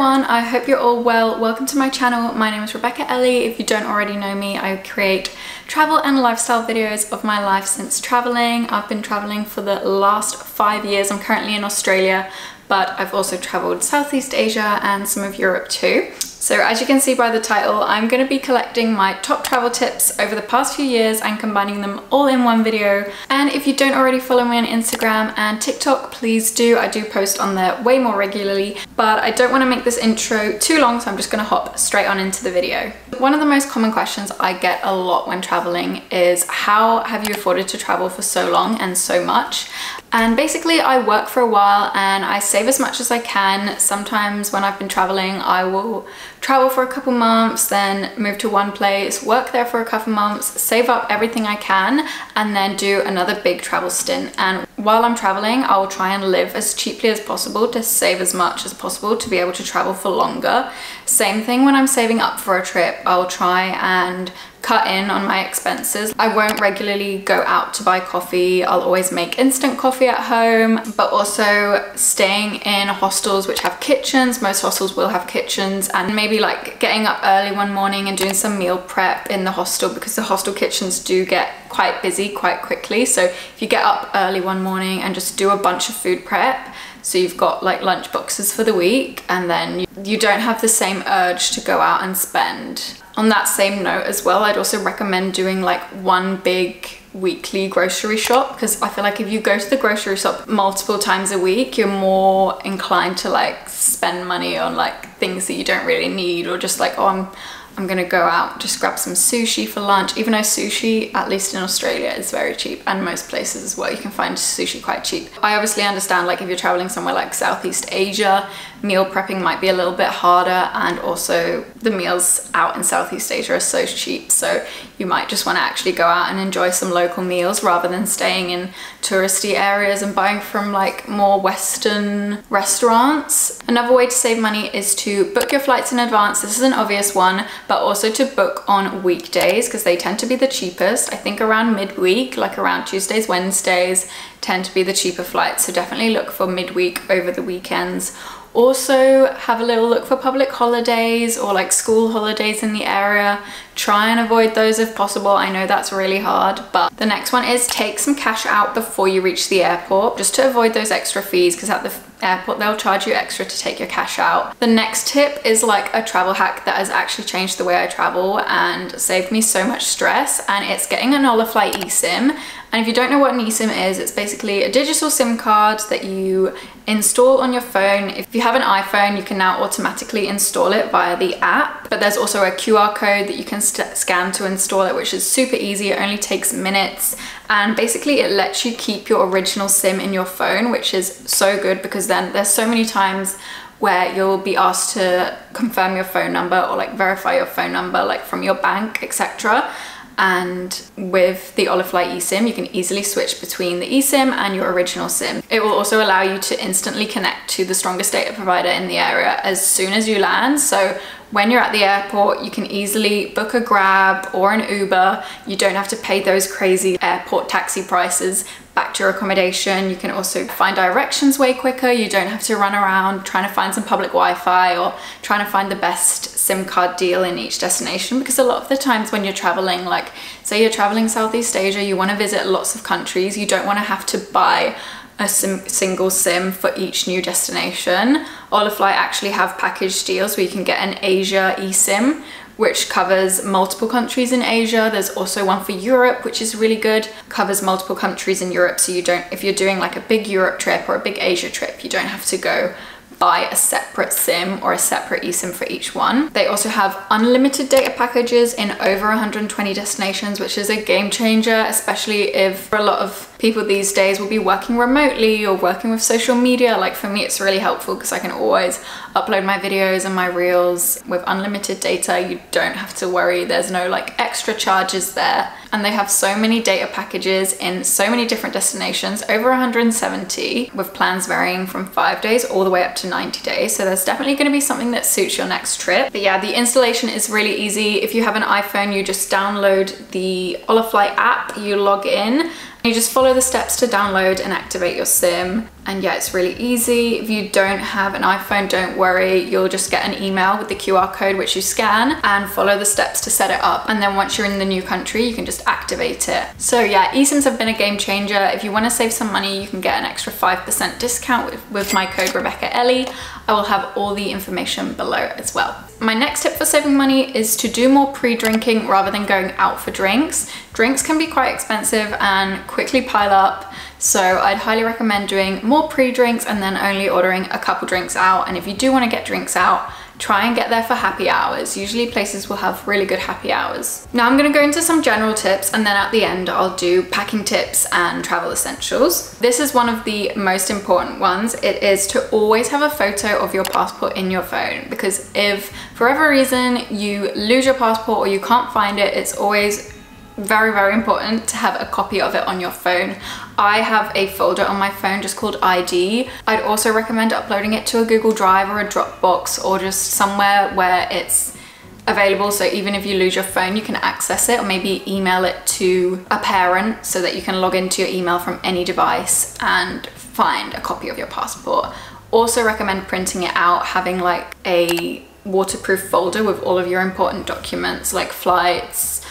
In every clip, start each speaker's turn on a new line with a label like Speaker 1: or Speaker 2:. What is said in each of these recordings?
Speaker 1: everyone, I hope you're all well. Welcome to my channel. My name is Rebecca Ellie. If you don't already know me, I create travel and lifestyle videos of my life since traveling. I've been traveling for the last 5 years. I'm currently in Australia, but I've also traveled Southeast Asia and some of Europe too. So as you can see by the title, I'm going to be collecting my top travel tips over the past few years and combining them all in one video. And if you don't already follow me on Instagram and TikTok, please do. I do post on there way more regularly, but I don't want to make this intro too long, so I'm just going to hop straight on into the video. One of the most common questions I get a lot when traveling is, how have you afforded to travel for so long and so much? And basically I work for a while and I save as much as I can. Sometimes when I've been traveling, I will travel for a couple months, then move to one place, work there for a couple months, save up everything I can, and then do another big travel stint. And while I'm traveling, I will try and live as cheaply as possible to save as much as possible to be able to travel for longer. Same thing when I'm saving up for a trip, I'll try and cut in on my expenses. I won't regularly go out to buy coffee. I'll always make instant coffee at home, but also staying in hostels which have kitchens. Most hostels will have kitchens, and maybe like getting up early one morning and doing some meal prep in the hostel, because the hostel kitchens do get quite busy quite quickly. So if you get up early one morning and just do a bunch of food prep, so you've got like lunch boxes for the week, and then you don't have the same urge to go out and spend. On that same note as well, I'd also recommend doing like one big weekly grocery shop, because I feel like if you go to the grocery shop multiple times a week, you're more inclined to like spend money on like things that you don't really need, or just like, oh, I'm gonna go out, just grab some sushi for lunch, even though sushi, at least in Australia, is very cheap, and most places as well, you can find sushi quite cheap. I obviously understand, like if you're traveling somewhere like Southeast Asia, meal prepping might be a little bit harder, and also the meals out in Southeast Asia are so cheap, so you might just want to actually go out and enjoy some local meals rather than staying in touristy areas and buying from like more Western restaurants. Another way to save money is to book your flights in advance. This is an obvious one, but also to book on weekdays, because they tend to be the cheapest. I think around midweek, like around Tuesdays, Wednesdays, tend to be the cheaper flights, so definitely look for midweek over the weekends. Also have a little look for public holidays or like school holidays in the area. Try and avoid those if possible. I know that's really hard, but the next one is take some cash out before you reach the airport, just to avoid those extra fees, because at the airport they'll charge you extra to take your cash out. The next tip is like a travel hack that has actually changed the way I travel and saved me so much stress, and it's getting an Olivia eSIM. And if you don't know what an eSIM is, it's basically a digital SIM card that you install on your phone. If you have an iPhone, you can now automatically install it via the app, but there's also a QR code that you can scan to install it, which is super easy. It only takes minutes, and basically it lets you keep your original SIM in your phone, which is so good, because then there's so many times where you'll be asked to confirm your phone number or like verify your phone number like from your bank, etc. And with the Olivia eSIM, you can easily switch between the eSIM and your original SIM. It will also allow you to instantly connect to the strongest data provider in the area as soon as you land. So when you're at the airport, you can easily book a Grab or an Uber. You don't have to pay those crazy airport taxi prices back to your accommodation. You can also find directions way quicker. You don't have to run around trying to find some public Wi-Fi or trying to find the best SIM card deal in each destination, because a lot of the times when you're traveling, like say you're traveling Southeast Asia, you want to visit lots of countries, you don't want to have to buy a single SIM for each new destination. Olivia actually have package deals where you can get an Asia eSIM, which covers multiple countries in Asia. There's also one for Europe, which is really good, covers multiple countries in Europe, so you don't, if you're doing like a big Europe trip or a big Asia trip, you don't have to go buy a separate SIM or a separate eSIM for each one. They also have unlimited data packages in over 120 destinations, which is a game changer, especially if a lot of people these days will be working remotely or working with social media. Like for me, it's really helpful because I can always upload my videos and my reels with unlimited data. You don't have to worry, there's no like extra charges there. And they have so many data packages in so many different destinations, over 170, with plans varying from 5 days all the way up to 90 days. So there's definitely going to be something that suits your next trip. But yeah, the installation is really easy. If you have an iPhone, you just download the Olivia app, you log in, you just follow the steps to download and activate your SIM. And yeah, it's really easy. If you don't have an iPhone, don't worry. You'll just get an email with the QR code which you scan and follow the steps to set it up. And then once you're in the new country, you can just activate it. So yeah, eSIMs have been a game changer. If you want to save some money, you can get an extra 5% discount with my code Rebecca Ellie. I will have all the information below as well. My next tip for saving money is to do more pre-drinking rather than going out for drinks. Drinks can be quite expensive and quickly pile up. So I'd highly recommend doing more pre-drinks and then only ordering a couple drinks out. And if you do want to get drinks out, try and get there for happy hours. Usually places will have really good happy hours. Now I'm going to go into some general tips, and then at the end I'll do packing tips and travel essentials. This is one of the most important ones. It is to always have a photo of your passport in your phone, because if for whatever reason you lose your passport or you can't find it, it's always very important to have a copy of it on your phone. I have a folder on my phone just called ID. I'd also recommend uploading it to a Google Drive or a Dropbox, or just somewhere where it's available, so even if you lose your phone you can access it, or maybe email it to a parent so that you can log into your email from any device and find a copy of your passport. Also recommend printing it out, having like a waterproof folder with all of your important documents like flights,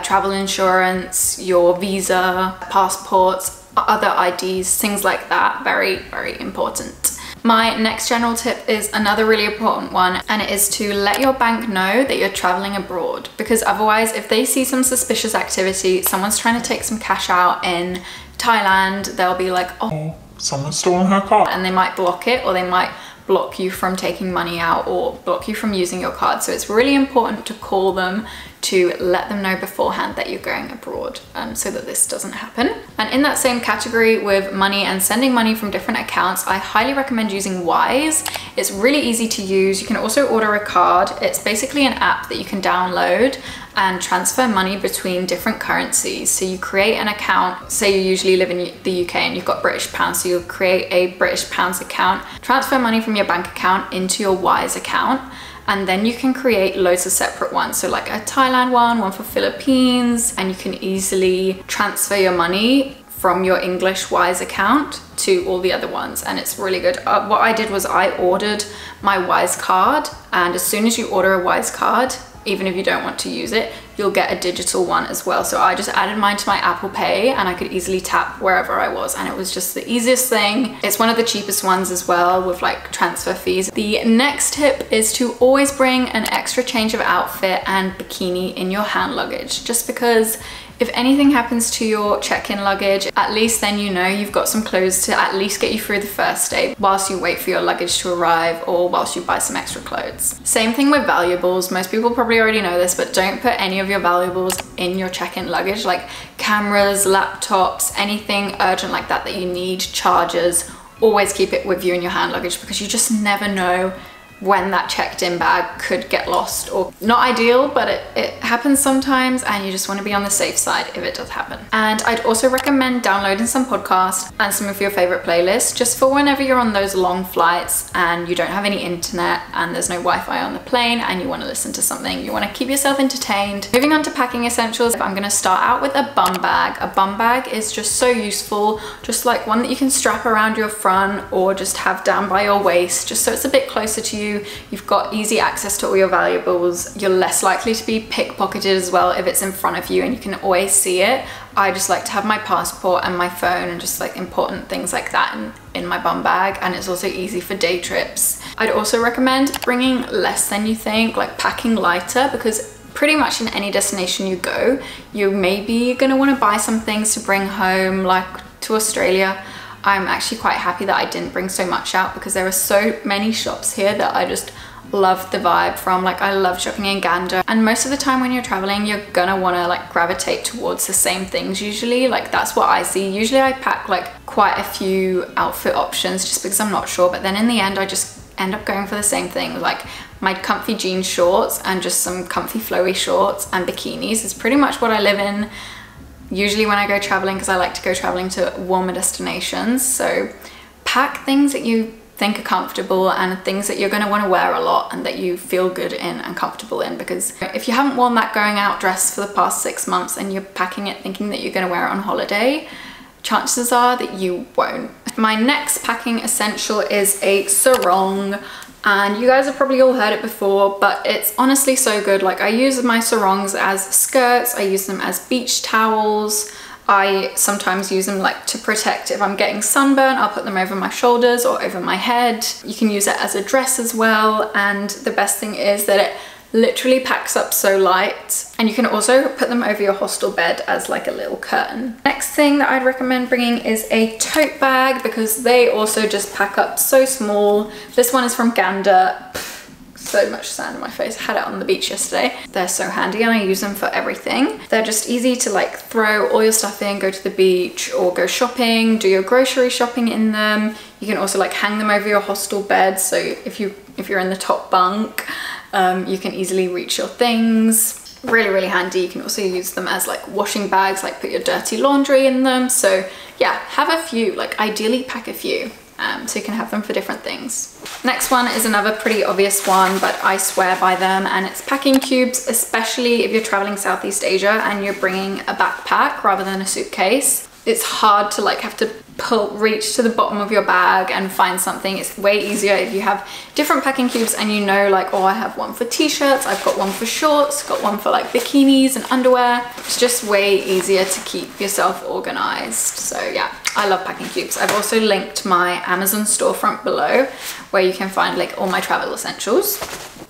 Speaker 1: travel insurance, your visa, passports, other IDs, things like that. Very important. My next general tip is another really important one, and it is to let your bank know that you're traveling abroad, because otherwise if they see some suspicious activity, someone's trying to take some cash out in Thailand, they'll be like, oh, someone's stolen her card, and they might block it, or they might block you from taking money out or block you from using your card. So it's really important to call them to let them know beforehand that you're going abroad, so that this doesn't happen. And in that same category with money and sending money from different accounts, I highly recommend using Wise. It's really easy to use. You can also order a card. It's basically an app that you can download and transfer money between different currencies. So you create an account, say you usually live in the UK and you've got British pounds, so you'll create a British pounds account, transfer money from your bank account into your Wise account, and then you can create loads of separate ones. So like a Thailand one for Philippines, and you can easily transfer your money from your English Wise account to all the other ones, and it's really good. What I did was I ordered my Wise card, and as soon as you order a Wise card, even if you don't want to use it, you'll get a digital one as well. So I just added mine to my Apple Pay, and I could easily tap wherever I was, and it was just the easiest thing. It's one of the cheapest ones as well, with like transfer fees. The next tip is to always bring an extra change of outfit and bikini in your hand luggage, just because if anything happens to your check-in luggage, at least then you know you've got some clothes to at least get you through the first day whilst you wait for your luggage to arrive, or whilst you buy some extra clothes. Same thing with valuables. Most people probably already know this, but don't put any of your valuables in your check-in luggage, like cameras, laptops, anything urgent like that that you need, chargers. Always keep it with you in your hand luggage, because you just never know when that checked-in bag could get lost. Or not ideal, but it happens sometimes, and you just want to be on the safe side if it does happen. And I'd also recommend downloading some podcasts and some of your favorite playlists, just for whenever you're on those long flights and you don't have any internet and there's no Wi-Fi on the plane and you want to listen to something, you want to keep yourself entertained. Moving on to packing essentials, I'm going to start out with a bum bag. A bum bag is just so useful, just like one that you can strap around your front or just have down by your waist, just so it's a bit closer to you. You've got easy access to all your valuables. You're less likely to be pickpocketed as well if it's in front of you and you can always see it. I just like to have my passport and my phone and just like important things like that in my bum bag, and it's also easy for day trips. I'd also recommend bringing less than you think, like packing lighter, because pretty much in any destination you go, you maybe gonna want to buy some things to bring home. Like to Australia, I'm actually quite happy that I didn't bring so much out, because there are so many shops here that I just love the vibe from. Like I love shopping in Gander, and most of the time when you're traveling you're gonna want to like gravitate towards the same things usually. Like that's what I see. Usually I pack like quite a few outfit options just because I'm not sure, but then in the end I just end up going for the same thing, like my comfy jean shorts and just some comfy flowy shorts and bikinis is pretty much what I live in usually when I go traveling, because I like to go traveling to warmer destinations. So pack things that you think are comfortable and things that you're going to want to wear a lot and that you feel good in and comfortable in, because if you haven't worn that going out dress for the past 6 months and you're packing it thinking that you're going to wear it on holiday, chances are that you won't. My next packing essential is a sarong, and you guys have probably all heard it before, but it's honestly so good. Like, I use my sarongs as skirts, I use them as beach towels, I sometimes use them like to protect if I'm getting sunburn. I'll put them over my shoulders or over my head. You can use it as a dress as well, and the best thing is that it literally packs up so light, and you can also put them over your hostel bed as like a little curtain. Next thing that I'd recommend bringing is a tote bag, because they also just pack up so small. This one is from Gander. So much sand in my face. I had it on the beach yesterday. They're so handy and I use them for everything. They're just easy to like throw all your stuff in, go to the beach or go shopping, do your grocery shopping in them. You can also like hang them over your hostel bed, so if you're in the top bunk, you can easily reach your things. Really handy. You can also use them as like washing bags, like put your dirty laundry in them. So yeah, have a few, like ideally pack a few. So you can have them for different things. Next one is another pretty obvious one, but I swear by them, and it's packing cubes, especially if you're traveling Southeast Asia and you're bringing a backpack rather than a suitcase. It's hard to like have to reach to the bottom of your bag and find something. It's way easier if you have different packing cubes and you know like, oh, I have one for t-shirts, I've got one for shorts, got one for like bikinis and underwear. It's just way easier to keep yourself organized. So yeah, I love packing cubes. I've also linked my Amazon storefront below where you can find like all my travel essentials.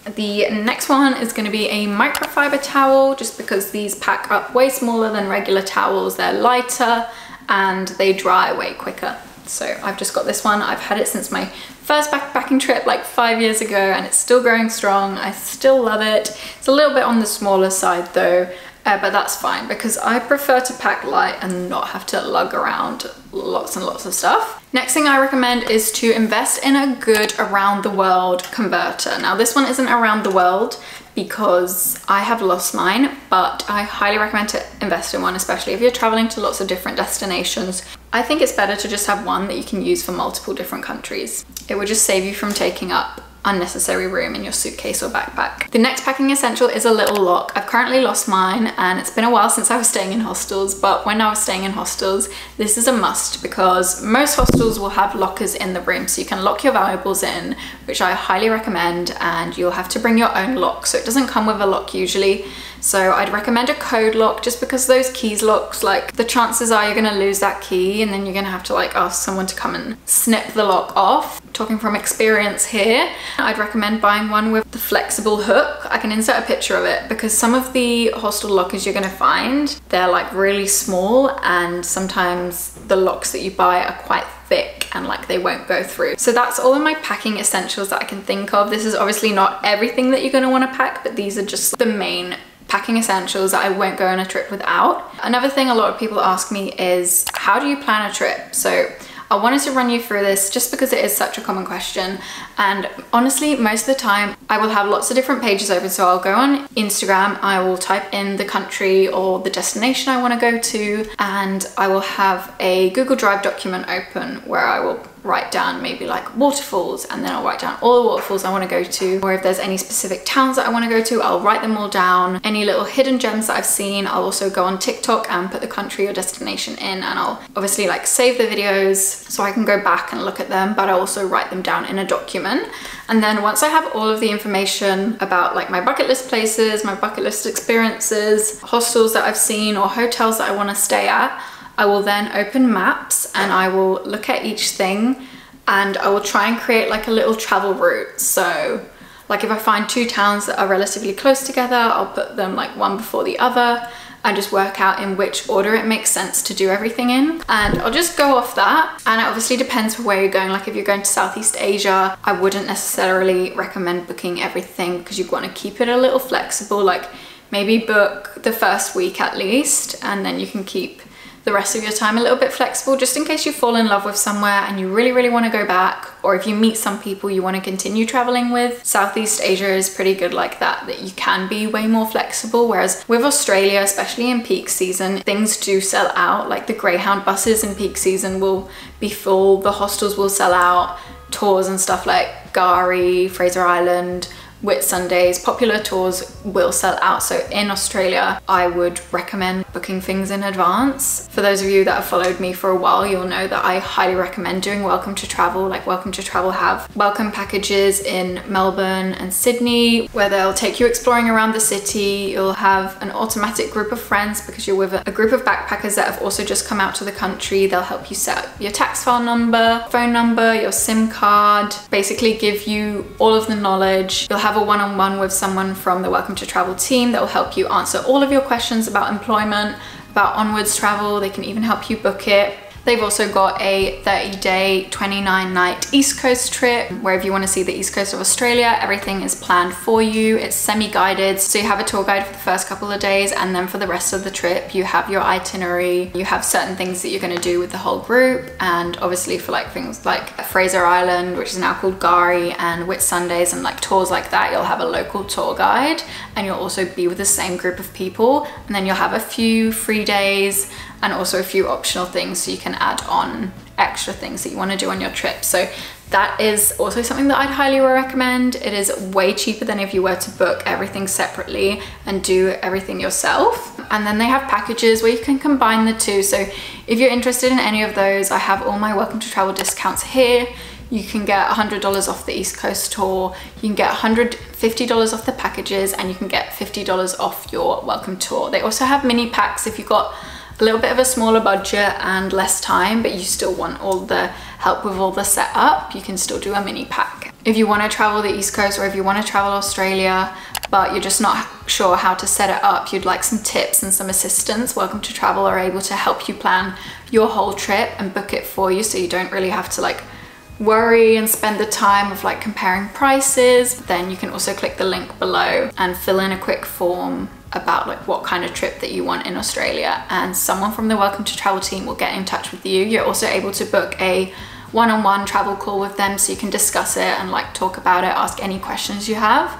Speaker 1: The next one is going to be a microfiber towel, just because these pack up way smaller than regular towels. They're lighter and they dry way quicker. So I've just got this one. I've had it since my first backpacking trip like 5 years ago, and it's still going strong. I still love it. It's a little bit on the smaller side though, but that's fine because I prefer to pack light and not have to lug around lots and lots of stuff. Next thing I recommend is to invest in a good around the world converter. Now this one isn't around the world because I have lost mine, but I highly recommend to invest in one, especially if you're traveling to lots of different destinations. I think it's better to just have one that you can use for multiple different countries. It would just save you from taking up unnecessary room in your suitcase or backpack. The next packing essential is a little lock. I've currently lost mine, and it's been a while since I was staying in hostels, but when I was staying in hostels, this is a must because most hostels will have lockers in the room, so you can lock your valuables in, which I highly recommend, and you'll have to bring your own lock, so it doesn't come with a lock usually. So I'd recommend a code lock, just because those keys locks, like the chances are you're gonna lose that key and then you're gonna have to like ask someone to come and snip the lock off. Talking from experience here, I'd recommend buying one with the flexible hook. I can insert a picture of it because some of the hostel lockers you're gonna find, they're like really small, and sometimes the locks that you buy are quite thick and like they won't go through. So that's all of my packing essentials that I can think of. This is obviously not everything that you're gonna wanna pack, but these are just the main packing essentials that I won't go on a trip without. Another thing a lot of people ask me is, how do you plan a trip? So I wanted to run you through this just because it is such a common question, and honestly most of the time I will have lots of different pages open. So I'll go on Instagram, I will type in the country or the destination I want to go to, and I will have a Google Drive document open where I will write down maybe like waterfalls, and then I'll write down all the waterfalls I want to go to, or if there's any specific towns that I want to go to, I'll write them all down. Any little hidden gems that I've seen, I'll also go on TikTok and put the country or destination in, and I'll obviously like save the videos so I can go back and look at them, but I also write them down in a document. And then once I have all of the information about like my bucket list places, my bucket list experiences, hostels that I've seen or hotels that I want to stay at, I will then open maps and I will look at each thing, and I will try and create like a little travel route. So like if I find two towns that are relatively close together, I'll put them like one before the other and just work out in which order it makes sense to do everything in. And I'll just go off that. And it obviously depends where you're going. Like if you're going to Southeast Asia, I wouldn't necessarily recommend booking everything because you want to keep it a little flexible. Like maybe book the first week at least, and then you can keep the rest of your time a little bit flexible, just in case you fall in love with somewhere and you really want to go back, or if you meet some people you want to continue traveling with. Southeast Asia is pretty good like that you can be way more flexible, whereas with Australia, especially in peak season, things do sell out. Like the Greyhound buses in peak season will be full, the hostels will sell out, tours and stuff like Gari, Fraser Island, Whitsundays. Popular tours will sell out, so in Australia I would recommend booking things in advance. For those of you that have followed me for a while, you'll know that I highly recommend doing Welcome to Travel. Like Welcome to Travel have welcome packages in Melbourne and Sydney where they'll take you exploring around the city. You'll have an automatic group of friends because you're with a group of backpackers that have also just come out to the country. They'll help you set up your tax file number, phone number, your SIM card, basically give you all of the knowledge. You'll have a one-on-one with someone from the Welcome to Travel team that will help you answer all of your questions about employment, about onwards travel. They can even help you book it. They've also got a 30-day, 29-night East Coast trip where if you want to see the East Coast of Australia, everything is planned for you. It's semi-guided, so you have a tour guide for the first couple of days, and then for the rest of the trip, you have your itinerary. You have certain things that you're going to do with the whole group, and obviously for like things like Fraser Island, which is now called Gari, and Whitsundays and like tours like that, you'll have a local tour guide, and you'll also be with the same group of people, and then you'll have a few free days and also a few optional things, so you can add on extra things that you want to do on your trip. So that is also something that I'd highly recommend. It is way cheaper than if you were to book everything separately and do everything yourself. And then they have packages where you can combine the two. So if you're interested in any of those, I have all my Welcome to Travel discounts here. You can get $100 off the East Coast tour, you can get $150 off the packages, and you can get $50 off your welcome tour. They also have mini packs if you've got a little bit of a smaller budget and less time, but you still want all the help with all the setup. You can still do a mini pack. If you want to travel the East Coast, or if you want to travel Australia, but you're just not sure how to set it up, you'd like some tips and some assistance, Welcome to Travel are able to help you plan your whole trip and book it for you, so you don't really have to like worry and spend the time of like comparing prices. Then you can also click the link below and fill in a quick form about like what kind of trip that you want in Australia, and someone from the Welcome to Travel team will get in touch with you. You're also able to book a one-on-one travel call with them, so you can discuss it and like talk about it, ask any questions you have.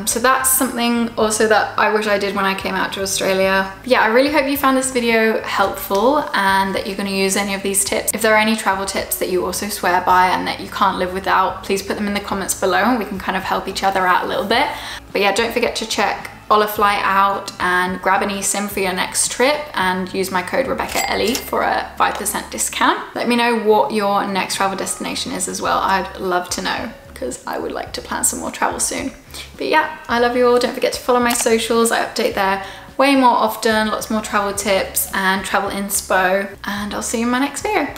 Speaker 1: So that's something also that I wish I did when I came out to Australia. Yeah, I really hope you found this video helpful and that you're going to use any of these tips. If there are any travel tips that you also swear by and that you can't live without, please put them in the comments below and we can kind of help each other out a little bit. But yeah, don't forget to check Olifly out and grab an eSIM for your next trip and use my code RebeccaEllie for a 5% discount. Let me know what your next travel destination is as well. I'd love to know, because I would like to plan some more travel soon. But yeah, I love you all. Don't forget to follow my socials. I update there way more often, lots more travel tips and travel inspo, and I'll see you in my next video.